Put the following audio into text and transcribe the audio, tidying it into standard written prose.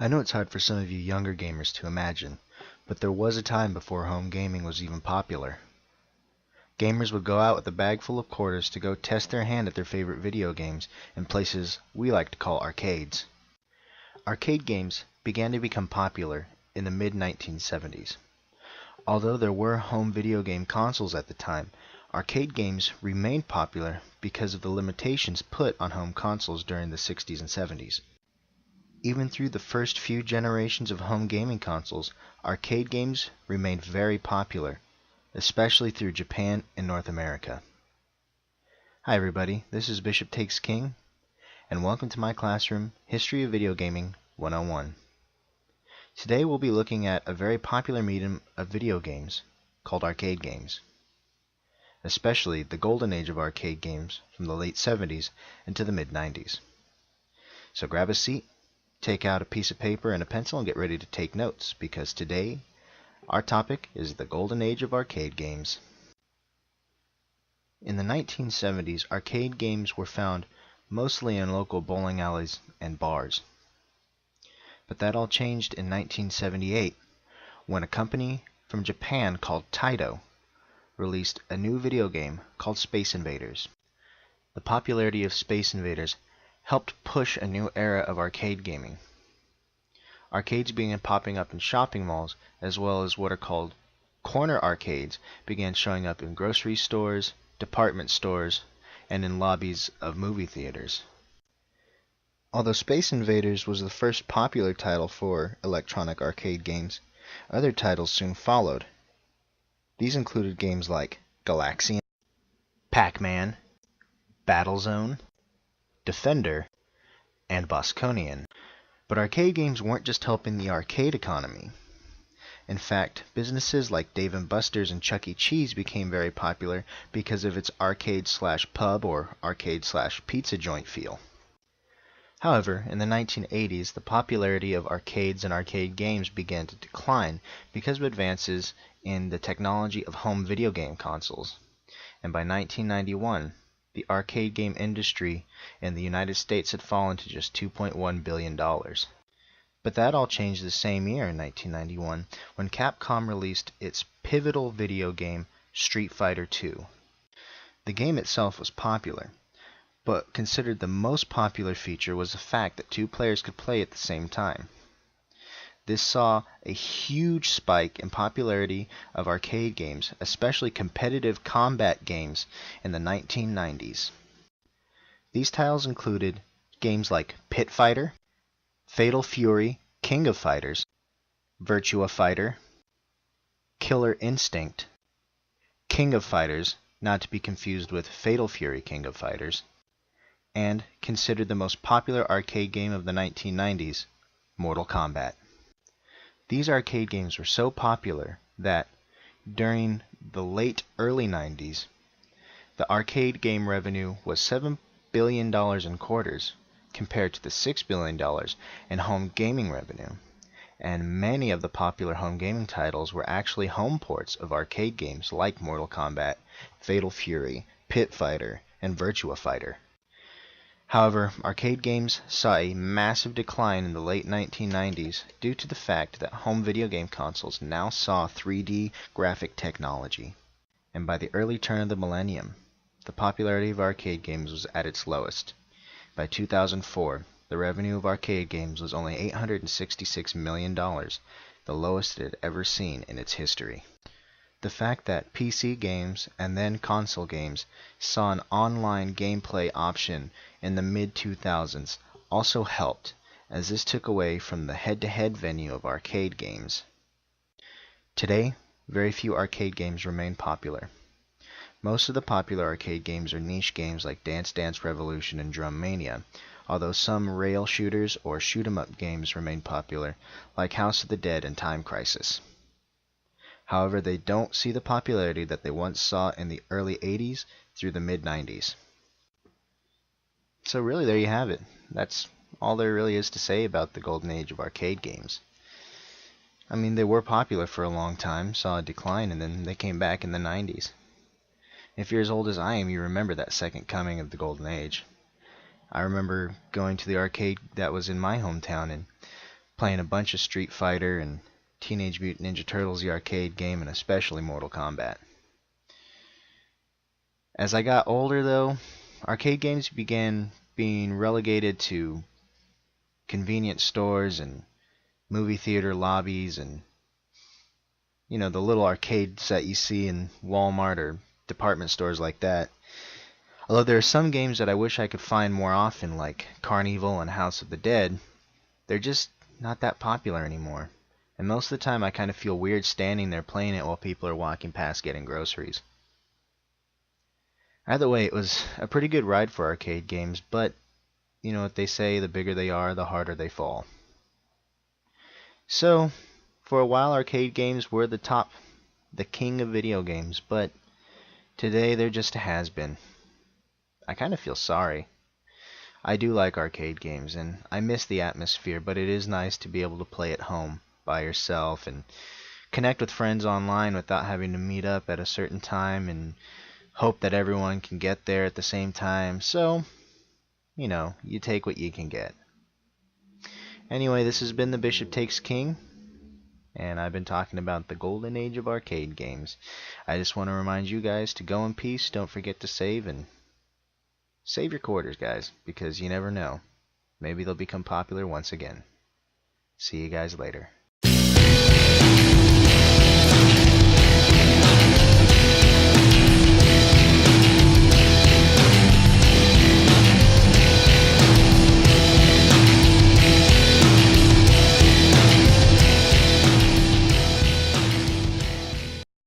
I know it's hard for some of you younger gamers to imagine, but there was a time before home gaming was even popular. Gamers would go out with a bag full of quarters to go test their hand at their favorite video games in places we like to call arcades. Arcade games began to become popular in the mid-1970s. Although there were home video game consoles at the time, arcade games remained popular because of the limitations put on home consoles during the 60s and 70s. Even through the first few generations of home gaming consoles, arcade games remained very popular, especially through Japan and North America. Hi everybody, this is Bishop Takes King, and welcome to my classroom, History of Video Gaming 101. Today we'll be looking at a very popular medium of video games called arcade games, especially the golden age of arcade games from the late 70s into the mid-90s. So grab a seat, take out a piece of paper and a pencil and get ready to take notes, because today our topic is the golden age of arcade games. In the 1970s, arcade games were found mostly in local bowling alleys and bars. But that all changed in 1978 when a company from Japan called Taito released a new video game called Space Invaders. The popularity of Space Invaders helped push a new era of arcade gaming. Arcades began popping up in shopping malls, as well as what are called corner arcades began showing up in grocery stores, department stores, and in lobbies of movie theaters. Although Space Invaders was the first popular title for electronic arcade games, other titles soon followed. These included games like Galaxian, Pac-Man, Battlezone, Defender, and Bosconian. But arcade games weren't just helping the arcade economy. In fact, businesses like Dave & Buster's and Chuck E. Cheese became very popular because of its arcade/pub or arcade/pizza joint feel. However, in the 1980s, the popularity of arcades and arcade games began to decline because of advances in the technology of home video game consoles. And by 1991, the arcade game industry in the United States had fallen to just $2.1 billion. But that all changed the same year in 1991 when Capcom released its pivotal video game Street Fighter II. The game itself was popular, but considered the most popular feature was the fact that two players could play at the same time. This saw a huge spike in popularity of arcade games, especially competitive combat games in the 1990s. These titles included games like Pit Fighter, Fatal Fury, King of Fighters, Virtua Fighter, Killer Instinct, King of Fighters, not to be confused with Fatal Fury King of Fighters, and considered the most popular arcade game of the 1990s, Mortal Kombat. These arcade games were so popular that during the late early 90s, the arcade game revenue was $7 billion in quarters compared to the $6 billion in home gaming revenue. And many of the popular home gaming titles were actually home ports of arcade games like Mortal Kombat, Fatal Fury, Pit Fighter, and Virtua Fighter. However, arcade games saw a massive decline in the late 1990s due to the fact that home video game consoles now saw 3D graphic technology. And by the early turn of the millennium, the popularity of arcade games was at its lowest. By 2004, the revenue of arcade games was only $866 million, the lowest it had ever seen in its history. The fact that PC games and then console games saw an online gameplay option in the mid-2000s also helped, as this took away from the head-to-head venue of arcade games. Today, very few arcade games remain popular. Most of the popular arcade games are niche games like Dance Dance Revolution and Drum Mania, although some rail shooters or shoot-'em-up games remain popular, like House of the Dead and Time Crisis. However, they don't see the popularity that they once saw in the early 80s through the mid-90s. So really, there you have it. That's all there really is to say about the golden age of arcade games. I mean, they were popular for a long time, saw a decline, and then they came back in the 90s. If you're as old as I am, you remember that second coming of the golden age. I remember going to the arcade that was in my hometown and playing a bunch of Street Fighter and Teenage Mutant Ninja Turtles, the arcade game, and especially Mortal Kombat. As I got older, though, arcade games began being relegated to convenience stores and movie theater lobbies and, you know, the little arcades that you see in Walmart or department stores like that. Although there are some games that I wish I could find more often, like Carnival and House of the Dead, they're just not that popular anymore. And most of the time I kind of feel weird standing there playing it while people are walking past getting groceries. Either way, it was a pretty good ride for arcade games, but you know what they say, the bigger they are, the harder they fall. So, for a while arcade games were the king of video games, but today they're just a has-been. I kind of feel sorry. I do like arcade games, and I miss the atmosphere, but it is nice to be able to play at home by yourself and connect with friends online without having to meet up at a certain time and hope that everyone can get there at the same time. So, you know, you take what you can get. Anyway, this has been the Bishop Takes King, and I've been talking about the golden age of arcade games. I just want to remind you guys to go in peace, don't forget to save, and save your quarters, guys, because you never know. Maybe they'll become popular once again. See you guys later.